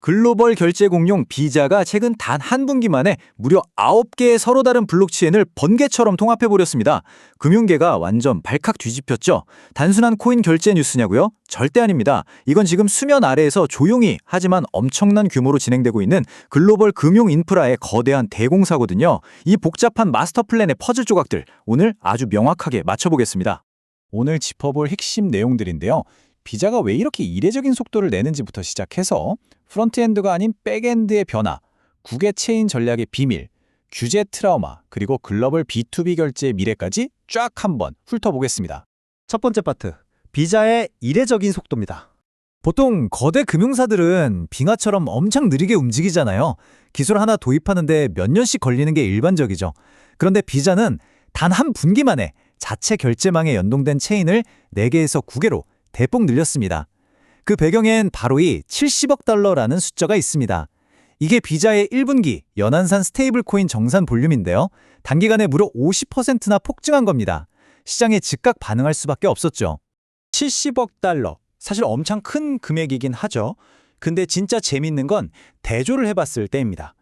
글로벌 결제 공용 비자가 최근 단 한 분기 만에 무려 9개의 서로 다른 블록체인을 번개처럼 통합해버렸습니다. 금융계가 완전 발칵 뒤집혔죠. 단순한 코인 결제 뉴스냐고요? 절대 아닙니다. 이건 지금 수면 아래에서 조용히 하지만 엄청난 규모로 진행되고 있는 글로벌 금융 인프라의 거대한 대공사거든요. 이 복잡한 마스터 플랜의 퍼즐 조각들 오늘 아주 명확하게 맞춰보겠습니다. 오늘 짚어볼 핵심 내용들인데요. 비자가 왜 이렇게 이례적인 속도를 내는지부터 시작해서 프론트엔드가 아닌 백엔드의 변화, 국외 체인 전략의 비밀, 규제 트라우마, 그리고 글로벌 B2B 결제의 미래까지 쫙 한번 훑어보겠습니다. 첫 번째 파트, 비자의 이례적인 속도입니다. 보통 거대 금융사들은 빙하처럼 엄청 느리게 움직이잖아요. 기술 하나 도입하는데 몇 년씩 걸리는 게 일반적이죠. 그런데 비자는 단 한 분기 만에 자체 결제망에 연동된 체인을 4개에서 9개로 대폭 늘렸습니다. 그 배경엔 바로 이 70억 달러라는 숫자가 있습니다. 이게 비자의 1분기 연한산 스테이블 코인 정산 볼륨인데요. 단기간에 무려 50%나 폭증한 겁니다. 시장에 즉각 반응할 수밖에 없었죠. 70억 달러, 사실 엄청 큰 금액이긴 하죠. 근데 진짜 재밌는 건 대조를 해봤을 때입니다.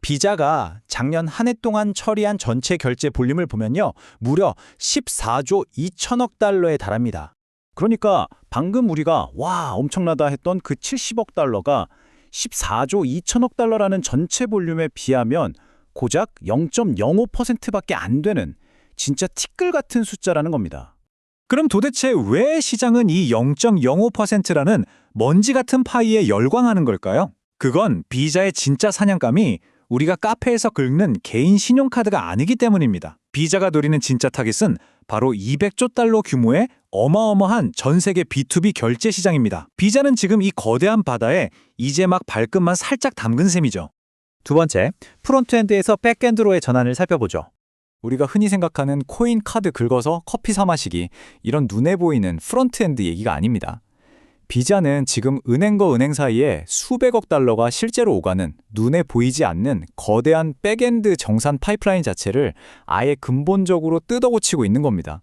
비자가 작년 한 해 동안 처리한 전체 결제 볼륨을 보면요. 무려 14조 2천억 달러에 달합니다. 그러니까 방금 우리가 와 엄청나다 했던 그 70억 달러가 14조 2천억 달러라는 전체 볼륨에 비하면 고작 0.05%밖에 안 되는 진짜 티끌 같은 숫자라는 겁니다. 그럼 도대체 왜 시장은 이 0.05%라는 먼지 같은 파이에 열광하는 걸까요? 그건 비자의 진짜 사냥감이 우리가 카페에서 긁는 개인 신용카드가 아니기 때문입니다. 비자가 노리는 진짜 타깃은 바로 200조 달러 규모의 어마어마한 전 세계 B2B 결제 시장입니다. 비자는 지금 이 거대한 바다에 이제 막 발끝만 살짝 담근 셈이죠. 두 번째, 프론트엔드에서 백엔드로의 전환을 살펴보죠. 우리가 흔히 생각하는 코인 카드 긁어서 커피 사 마시기, 이런 눈에 보이는 프론트엔드 얘기가 아닙니다. 비자는 지금 은행과 은행 사이에 수백억 달러가 실제로 오가는 눈에 보이지 않는 거대한 백엔드 정산 파이프라인 자체를 아예 근본적으로 뜯어고치고 있는 겁니다.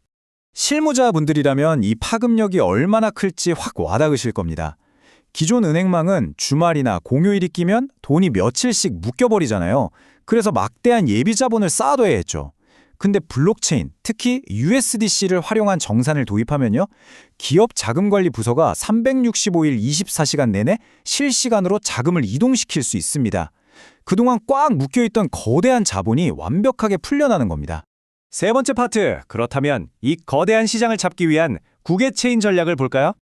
실무자분들이라면 이 파급력이 얼마나 클지 확 와닿으실 겁니다. 기존 은행망은 주말이나 공휴일이 끼면 돈이 며칠씩 묶여버리잖아요. 그래서 막대한 예비 자본을 쌓아둬야 했죠. 근데 블록체인, 특히 USDC를 활용한 정산을 도입하면요. 기업 자금관리 부서가 365일 24시간 내내 실시간으로 자금을 이동시킬 수 있습니다. 그동안 꽉 묶여있던 거대한 자본이 완벽하게 풀려나는 겁니다. 세 번째 파트, 그렇다면 이 거대한 시장을 잡기 위한 국외 체인 전략을 볼까요?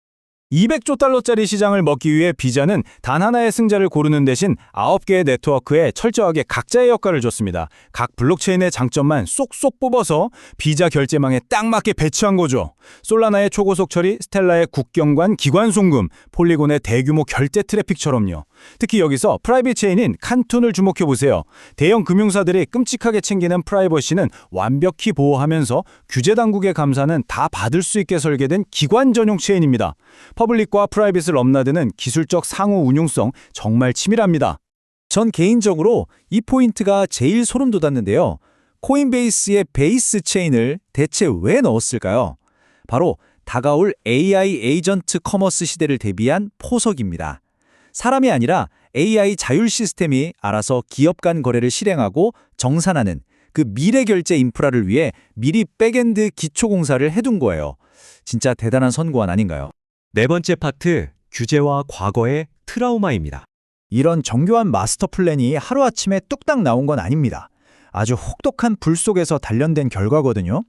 200조 달러짜리 시장을 먹기 위해 비자는 단 하나의 승자를 고르는 대신 9개의 네트워크에 철저하게 각자의 역할을 줬습니다. 각 블록체인의 장점만 쏙쏙 뽑아서 비자 결제망에 딱 맞게 배치한 거죠. 솔라나의 초고속 처리, 스텔라의 국경관 기관 송금, 폴리곤의 대규모 결제 트래픽처럼요. 특히 여기서 프라이빗 체인인 칸툰을 주목해보세요. 대형 금융사들이 끔찍하게 챙기는 프라이버시는 완벽히 보호하면서 규제 당국의 감사는 다 받을 수 있게 설계된 기관 전용 체인입니다. 퍼블릭과 프라이빗을 넘나드는 기술적 상호 운용성 정말 치밀합니다. 전 개인적으로 이 포인트가 제일 소름 돋았는데요. 코인베이스의 베이스 체인을 대체 왜 넣었을까요? 바로 다가올 AI 에이전트 커머스 시대를 대비한 포석입니다. 사람이 아니라 AI 자율 시스템이 알아서 기업 간 거래를 실행하고 정산하는 그 미래 결제 인프라를 위해 미리 백엔드 기초 공사를 해둔 거예요. 진짜 대단한 선구안 아닌가요? 네 번째 파트, 규제와 과거의 트라우마입니다. 이런 정교한 마스터 플랜이 하루아침에 뚝딱 나온 건 아닙니다. 아주 혹독한 불 속에서 단련된 결과거든요.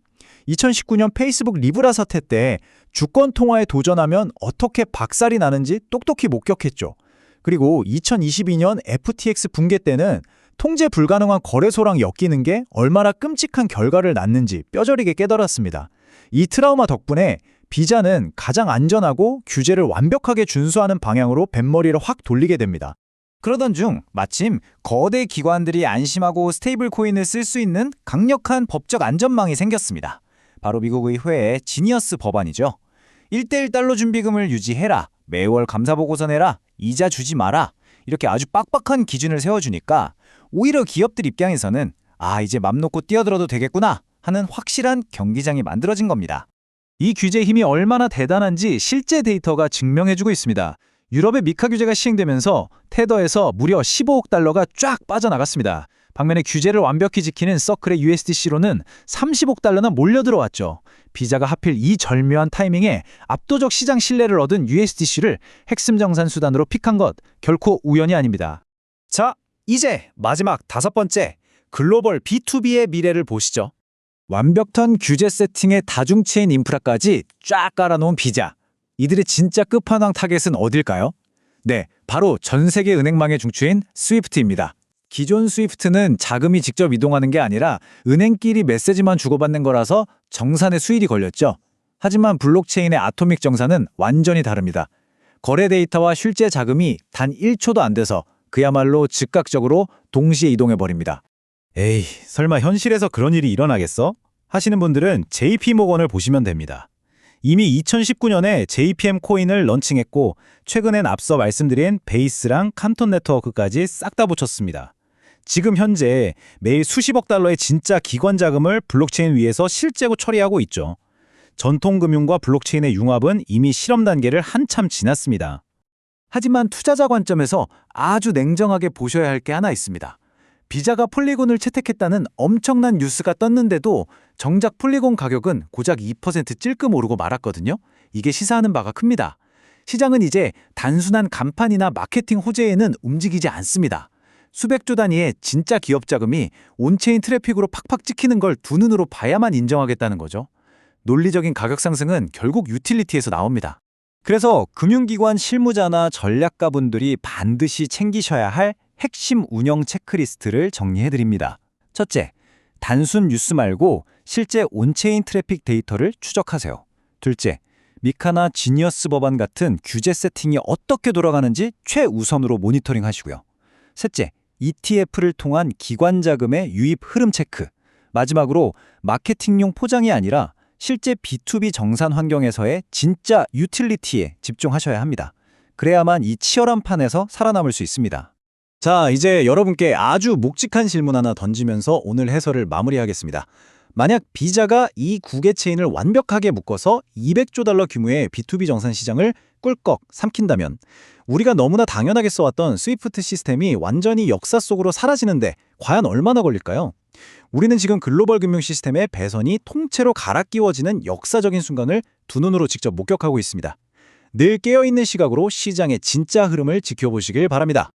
2019년 페이스북 리브라 사태 때 주권 통화에 도전하면 어떻게 박살이 나는지 똑똑히 목격했죠. 그리고 2022년 FTX 붕괴 때는 통제 불가능한 거래소랑 엮이는 게 얼마나 끔찍한 결과를 낳는지 뼈저리게 깨달았습니다. 이 트라우마 덕분에 비자는 가장 안전하고 규제를 완벽하게 준수하는 방향으로 뱃머리를 확 돌리게 됩니다. 그러던 중 마침 거대 기관들이 안심하고 스테이블 코인을 쓸 수 있는 강력한 법적 안전망이 생겼습니다. 바로 미국 의회의 지니어스 법안이죠. 1:1 달러 준비금을 유지해라, 매월 감사보고서 내라, 이자 주지 마라, 이렇게 아주 빡빡한 기준을 세워주니까 오히려 기업들 입장에서는 이제 맘 놓고 뛰어들어도 되겠구나 하는 확실한 경기장이 만들어진 겁니다. 이 규제 힘이 얼마나 대단한지 실제 데이터가 증명해주고 있습니다. 유럽의 미카 규제가 시행되면서 테더에서 무려 15억 달러가 쫙 빠져나갔습니다. 반면에 규제를 완벽히 지키는 서클의 USDC로는 30억 달러나 몰려들어왔죠. 비자가 하필 이 절묘한 타이밍에 압도적 시장 신뢰를 얻은 USDC를 핵심 정산 수단으로 픽한 것 결코 우연이 아닙니다. 자, 이제 마지막 5번째, 글로벌 B2B의 미래를 보시죠. 완벽한 규제 세팅에 다중체인 인프라까지 쫙 깔아놓은 비자. 이들의 진짜 끝판왕 타겟은 어딜까요? 네, 바로 전 세계 은행망의 중추인 스위프트입니다. 기존 스위프트는 자금이 직접 이동하는 게 아니라 은행끼리 메시지만 주고받는 거라서 정산에 수일이 걸렸죠. 하지만 블록체인의 아토믹 정산은 완전히 다릅니다. 거래 데이터와 실제 자금이 단 1초도 안 돼서 그야말로 즉각적으로 동시에 이동해버립니다. 에이, 설마 현실에서 그런 일이 일어나겠어? 하시는 분들은 JP모건을 보시면 됩니다. 이미 2019년에 JPM 코인을 런칭했고 최근엔 앞서 말씀드린 베이스랑 칸톤 네트워크까지 싹 다 붙였습니다. 지금 현재 매일 수십억 달러의 진짜 기관 자금을 블록체인 위에서 실제로 처리하고 있죠. 전통 금융과 블록체인의 융합은 이미 실험 단계를 한참 지났습니다. 하지만 투자자 관점에서 아주 냉정하게 보셔야 할 게 하나 있습니다. 비자가 폴리곤을 채택했다는 엄청난 뉴스가 떴는데도 정작 폴리곤 가격은 고작 2% 찔끔 오르고 말았거든요. 이게 시사하는 바가 큽니다. 시장은 이제 단순한 간판이나 마케팅 호재에는 움직이지 않습니다. 수백조 단위의 진짜 기업 자금이 온체인 트래픽으로 팍팍 찍히는 걸 두 눈으로 봐야만 인정하겠다는 거죠. 논리적인 가격 상승은 결국 유틸리티에서 나옵니다. 그래서 금융기관 실무자나 전략가분들이 반드시 챙기셔야 할 핵심 운영 체크리스트를 정리해드립니다. 첫째, 단순 뉴스 말고 실제 온체인 트래픽 데이터를 추적하세요. 둘째, 미카나 지니어스 법안 같은 규제 세팅이 어떻게 돌아가는지 최우선으로 모니터링 하시고요. 셋째, ETF를 통한 기관 자금의 유입 흐름 체크. 마지막으로 마케팅용 포장이 아니라 실제 B2B 정산 환경에서의 진짜 유틸리티에 집중하셔야 합니다. 그래야만 이 치열한 판에서 살아남을 수 있습니다. 자, 이제 여러분께 아주 묵직한 질문 하나 던지면서 오늘 해설을 마무리하겠습니다. 만약 비자가 이 9개 체인을 완벽하게 묶어서 200조 달러 규모의 B2B 정산 시장을 꿀꺽 삼킨다면 우리가 너무나 당연하게 써왔던 스위프트 시스템이 완전히 역사 속으로 사라지는데 과연 얼마나 걸릴까요? 우리는 지금 글로벌 금융 시스템의 배선이 통째로 갈아 끼워지는 역사적인 순간을 두 눈으로 직접 목격하고 있습니다. 늘 깨어있는 시각으로 시장의 진짜 흐름을 지켜보시길 바랍니다.